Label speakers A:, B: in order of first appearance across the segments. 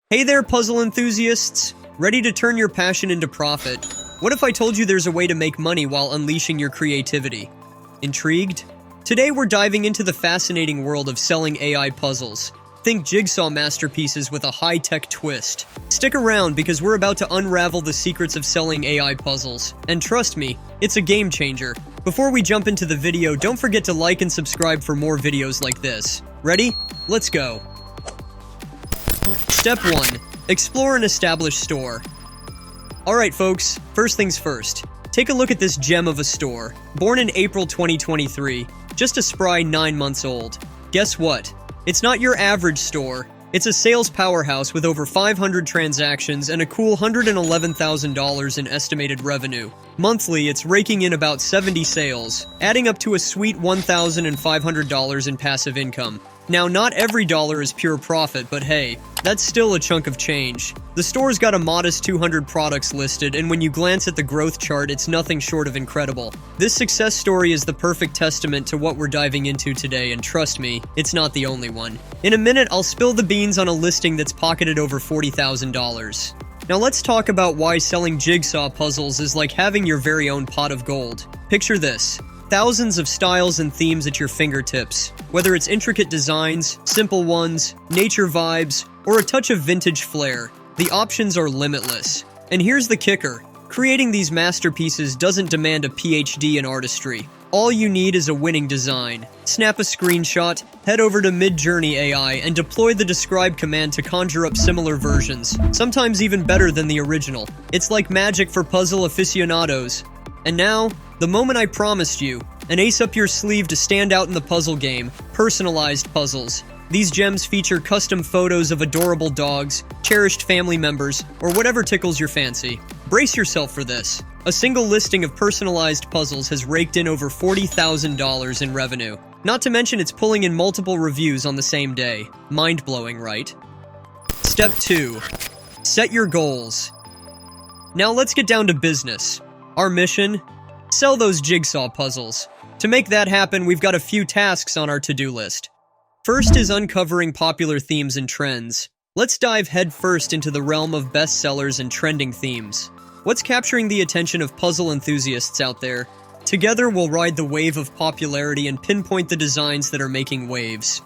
A: Hey there, puzzle enthusiasts! Ready to turn your passion into profit? What if I told you there's a way to make money while unleashing your creativity? Intrigued? Today we're diving into the fascinating world of selling AI puzzles. Think jigsaw masterpieces with a high-tech twist. Stick around because we're about to unravel the secrets of selling AI puzzles. And trust me, it's a game changer. Before we jump into the video, don't forget to like and subscribe for more videos like this. Ready? Let's go. Step 1. Explore an established store. Alright folks, first things first. Take a look at this gem of a store. Born in April 2023, just a spry 9 months old. Guess what? It's not your average store. It's a sales powerhouse with over 500 transactions and a cool $111,000 in estimated revenue. Monthly, it's raking in about 70 sales, adding up to a sweet $1,500 in passive income. Now, not every dollar is pure profit, but hey, that's still a chunk of change. The store's got a modest 200 products listed, and when you glance at the growth chart, it's nothing short of incredible. This success story is the perfect testament to what we're diving into today, and trust me, it's not the only one. In a minute, I'll spill the beans on a listing that's pocketed over $40,000. Now let's talk about why selling jigsaw puzzles is like having your very own pot of gold. Picture this. Thousands of styles and themes at your fingertips. Whether it's intricate designs, simple ones, nature vibes, or a touch of vintage flair, the options are limitless. And here's the kicker. Creating these masterpieces doesn't demand a PhD in artistry. All you need is a winning design. Snap a screenshot, head over to Midjourney AI, and deploy the describe command to conjure up similar versions, sometimes even better than the original. It's like magic for puzzle aficionados. And now, the moment I promised you, an ace up your sleeve to stand out in the puzzle game, personalized puzzles. These gems feature custom photos of adorable dogs, cherished family members, or whatever tickles your fancy. Brace yourself for this. A single listing of personalized puzzles has raked in over $40,000 in revenue. Not to mention it's pulling in multiple reviews on the same day. Mind-blowing, right? Step 2. Set your goals. Now let's get down to business. Our mission? Sell those jigsaw puzzles. To make that happen, we've got a few tasks on our to-do list. First is uncovering popular themes and trends. Let's dive headfirst into the realm of bestsellers and trending themes. What's capturing the attention of puzzle enthusiasts out there? Together, we'll ride the wave of popularity and pinpoint the designs that are making waves.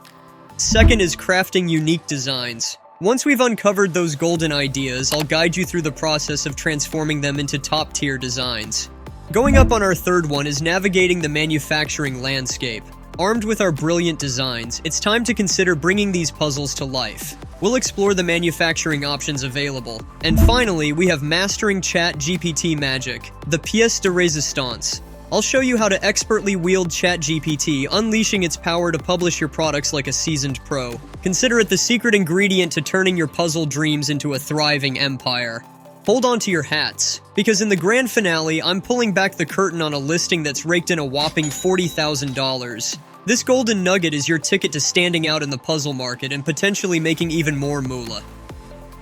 A: Second is crafting unique designs. Once we've uncovered those golden ideas, I'll guide you through the process of transforming them into top-tier designs. Going up on our third one is navigating the manufacturing landscape. Armed with our brilliant designs, it's time to consider bringing these puzzles to life. We'll explore the manufacturing options available. And finally, we have mastering ChatGPT magic, the pièce de résistance. I'll show you how to expertly wield ChatGPT, unleashing its power to publish your products like a seasoned pro. Consider it the secret ingredient to turning your puzzle dreams into a thriving empire. Hold on to your hats, because in the grand finale, I'm pulling back the curtain on a listing that's raked in a whopping $40,000. This golden nugget is your ticket to standing out in the puzzle market and potentially making even more moolah.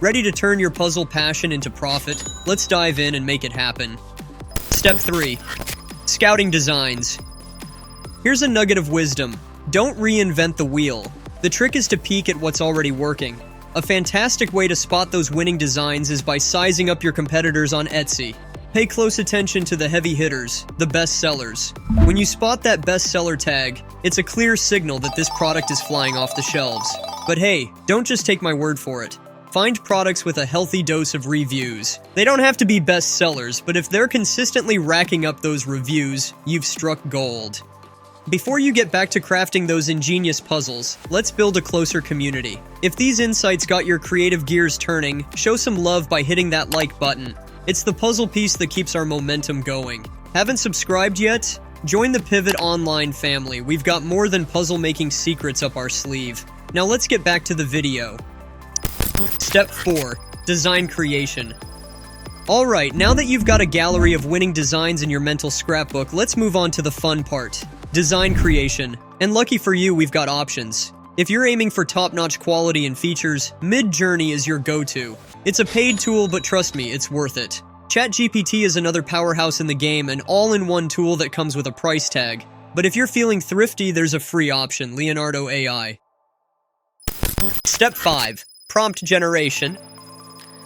A: Ready to turn your puzzle passion into profit? Let's dive in and make it happen. Step 3. Scouting designs. Here's a nugget of wisdom. Don't reinvent the wheel. The trick is to peek at what's already working. A fantastic way to spot those winning designs is by sizing up your competitors on Etsy. Pay close attention to the heavy hitters, the best sellers. When you spot that bestseller tag, it's a clear signal that this product is flying off the shelves. But hey, don't just take my word for it. Find products with a healthy dose of reviews. They don't have to be bestsellers, but if they're consistently racking up those reviews, you've struck gold. Before you get back to crafting those ingenious puzzles, let's build a closer community. If these insights got your creative gears turning, show some love by hitting that like button. It's the puzzle piece that keeps our momentum going. Haven't subscribed yet? Join the Pivot Online family. We've got more than puzzle-making secrets up our sleeve. Now let's get back to the video. Step 4. Design creation. Alright, now that you've got a gallery of winning designs in your mental scrapbook, let's move on to the fun part. Design creation. And lucky for you, we've got options. If you're aiming for top-notch quality and features, Midjourney is your go-to. It's a paid tool, but trust me, it's worth it. ChatGPT is another powerhouse in the game, an all-in-one tool that comes with a price tag. But if you're feeling thrifty, there's a free option, Leonardo AI. Step 5. Prompt generation.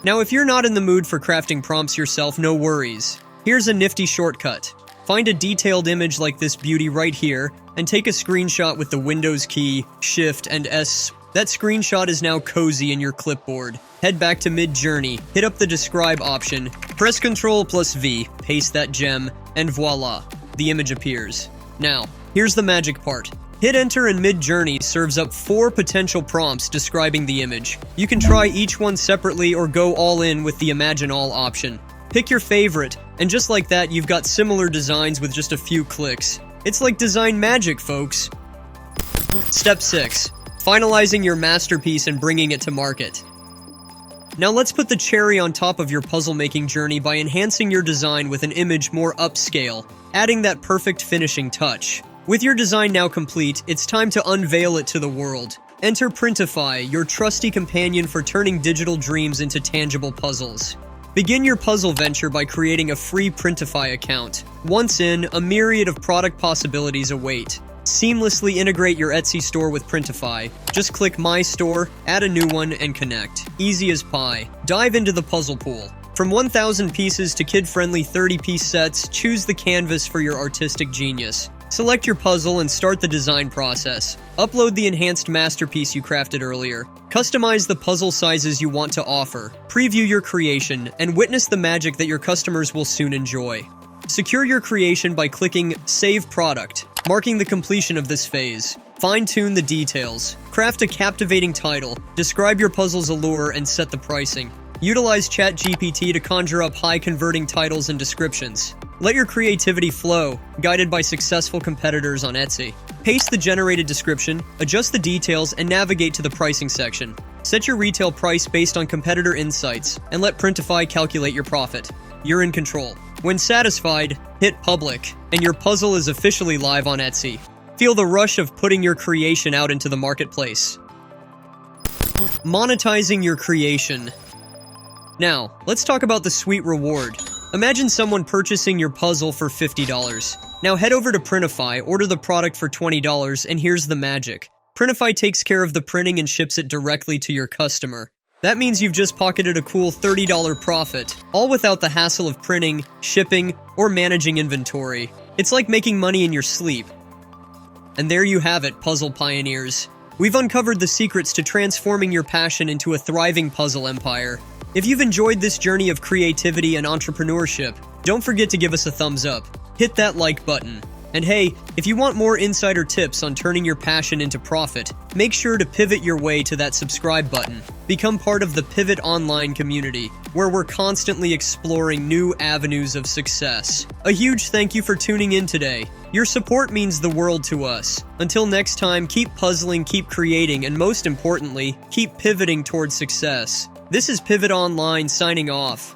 A: Now, if you're not in the mood for crafting prompts yourself, no worries. Here's a nifty shortcut. Find a detailed image like this beauty right here, and take a screenshot with the Windows key, Shift, and S. That screenshot is now cozy in your clipboard. Head back to Mid-Journey, hit up the describe option, press Ctrl+V, paste that gem, and voila, the image appears. Now, here's the magic part. Hit enter and Mid-Journey serves up 4 potential prompts describing the image. You can try each one separately or go all in with the Imagine All option. Pick your favorite, and just like that, you've got similar designs with just a few clicks. It's like design magic, folks. Step 6. Finalizing your masterpiece and bringing it to market. Now let's put the cherry on top of your puzzle-making journey by enhancing your design with an image more upscale, adding that perfect finishing touch. With your design now complete, it's time to unveil it to the world. Enter Printify, your trusty companion for turning digital dreams into tangible puzzles. Begin your puzzle venture by creating a free Printify account. Once in, a myriad of product possibilities await. Seamlessly integrate your Etsy store with Printify. Just click My Store, add a new one, and connect. Easy as pie. Dive into the puzzle pool. From 1,000 pieces to kid-friendly 30-piece sets, choose the canvas for your artistic genius. Select your puzzle and start the design process. Upload the enhanced masterpiece you crafted earlier. Customize the puzzle sizes you want to offer. Preview your creation, and witness the magic that your customers will soon enjoy. Secure your creation by clicking Save Product, marking the completion of this phase. Fine-tune the details. Craft a captivating title. Describe your puzzle's allure and set the pricing. Utilize ChatGPT to conjure up high-converting titles and descriptions. Let your creativity flow, guided by successful competitors on Etsy. Paste the generated description, adjust the details, and navigate to the pricing section. Set your retail price based on competitor insights, and let Printify calculate your profit. You're in control. When satisfied, hit public, and your puzzle is officially live on Etsy. Feel the rush of putting your creation out into the marketplace. Monetizing your creation. Now, let's talk about the sweet reward. Imagine someone purchasing your puzzle for $50. Now head over to Printify, order the product for $20, and here's the magic. Printify takes care of the printing and ships it directly to your customer. That means you've just pocketed a cool $30 profit, all without the hassle of printing, shipping, or managing inventory. It's like making money in your sleep. And there you have it, puzzle pioneers. We've uncovered the secrets to transforming your passion into a thriving puzzle empire. If you've enjoyed this journey of creativity and entrepreneurship, don't forget to give us a thumbs up. Hit that like button. And hey, if you want more insider tips on turning your passion into profit, make sure to pivot your way to that subscribe button. Become part of the Pivot Online community, where we're constantly exploring new avenues of success. A huge thank you for tuning in today. Your support means the world to us. Until next time, keep puzzling, keep creating, and most importantly, keep pivoting towards success. This is Pivot Online signing off.